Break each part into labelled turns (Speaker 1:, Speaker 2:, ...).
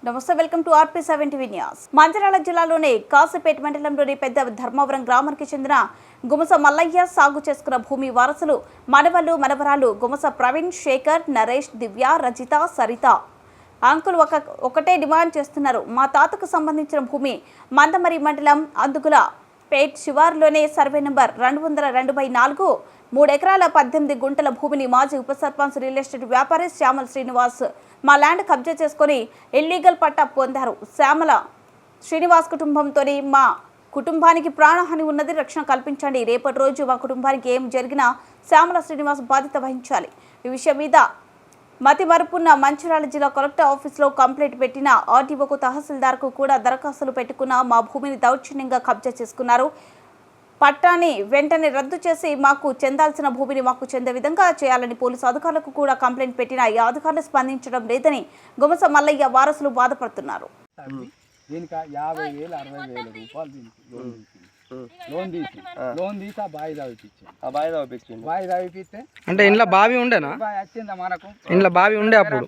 Speaker 1: నమస్తే, welcome to RP7 TV news. Mancherial జిల్లాలోని కాసిపేట మండలంలోని పెద్ద ధర్మవరం గ్రామానికి చెందిన గుమస మల్లయ్య సాగు చేసుకున్న భూమి వారసులు మనవళ్ళు మనవరాలు గుమస ప్రవీణ్, శేఖర్, నరేష్, దివ్య, రజిత, సరిత అంకుల్ ఒకటే డిమాండ్ చేస్తున్నారు. మా తాతకు సంబంధించిన భూమి మందమరి మండలం అందుగుల పేట్ శివారులోనే సర్వే నంబర్ 202/4 3 ఎకరాల 18 గుంటల భూమిని మాజీ ఉప సర్పంచ్ రియల్ ఎస్టేట్ వ్యాపారి శ్యామల శ్రీనివాస్ మా ల్యాండ్ కబ్జా చేసుకుని ఇల్లీగల్ పట్టా పొందారు. శ్యామల శ్రీనివాస్ కుటుంబంతోని మా కుటుంబానికి ప్రాణహాని ఉన్నది, రక్షణ కల్పించండి. రేపటి రోజు మా కుటుంబానికి ఏం జరిగినా శ్యామల శ్రీనివాస్ బాధ్యత వహించాలి. ఈ విషయం మీద మతి మరుపున్న మంచిర్యాల జిల్లా కలెక్టర్ ఆఫీసులో కంప్లైంట్ పెట్టిన ఆర్టీఓకు, తహసీల్దార్కు కూడా దరఖాస్తులు పెట్టుకున్న మా భూమిని దౌర్జన్యంగా కబ్జా చేసుకున్నారు. పట్టాని వెంటనే రద్దు చేసి మాకు చెందాల్సిన భూమిని మాకు చెందే విధంగా చేయాలని పోలీసు అధికారులకు కూడా కంప్లైంట్ పెట్టిన ఈ అధికారులు స్పందించడం లేదని గుమస మల్లయ్య వారసులు బాధపడుతున్నారు.
Speaker 2: అంటే ఇంట్లో బావి ఉండేనా?
Speaker 3: మనకు
Speaker 2: ఇంట్లో బావి ఉండే అప్పుడు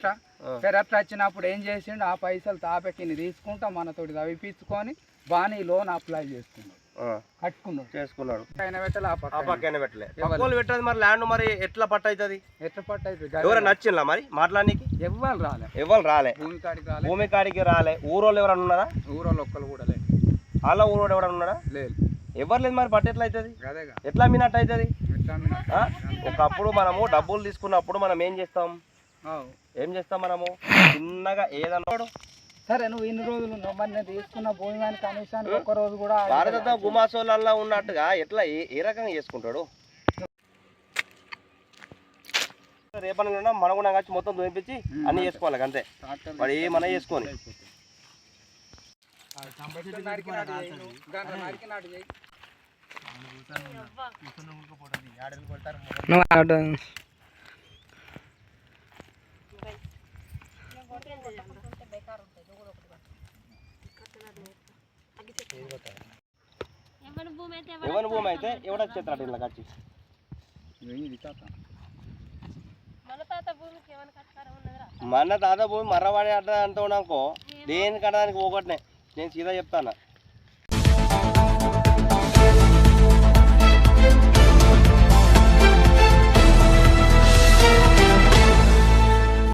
Speaker 3: పెరట్లా వచ్చినప్పుడు ఏం చేసిండు, ఆ పైసలు తాపెక్కిని తీసుకుంటా మనతోటి తవ్విపించుకొని బానీ లోన్ అప్లై చేసుకున్నాడు, కట్టుకున్నాడు, చేసుకున్నాడు.
Speaker 4: పెట్టదు మరి ల్యాండ్ మరి ఎట్లా పట్ట అవుతుంది?
Speaker 3: ఎట్లా పట్ట అవుతుంది?
Speaker 4: ఎవరైనా నచ్చిందా మరి మాట్లాడానికి?
Speaker 3: ఎవరు రాలే,
Speaker 4: భూమి కాడికి రాలే. ఊరోళ్ళు ఎవరైనా ఉన్నారా?
Speaker 3: ఊరోళ్ళు ఒక్కరు కూడా లేదు.
Speaker 4: అలా ఊరోడు ఎవరైనా ఉన్నారా?
Speaker 3: లేదు,
Speaker 4: ఎవరు లేదు. మరి పట్ట ఎట్లా అవుతుంది? ఎట్లా మినట్టు అవుతుంది? ఒకప్పుడు మనము డబ్బులు తీసుకున్నప్పుడు మనం ఏం చేస్తాం మనము చిన్నగా ఏదన్నాడు,
Speaker 3: సరే నువ్వు ఇన్ని రోజులు ఉన్నావు, మరి నేను తీసుకున్న భూమి కనీసం ఒక్క రోజు కూడా
Speaker 4: భారత గుమాసోళ్ళల్లో ఉన్నట్టుగా ఎట్లా ఏ రకంగా చేసుకుంటాడు? రేపన్న మనగుణంగా వచ్చి మొత్తం దొరిపించి అన్ని చేసుకోవాలి అంతే. వాడు ఏమన్నా చేసుకొని ఎవరి భూమి అయితే ఎవడ చేస్తాడు ఇలా వచ్చి. మన తాత భూమి మర్రవాడి అడ్డ అంటూ అనుకో, దేనికి అనడానికి పోగొట్టినే. నేను సీదా చెప్తాను,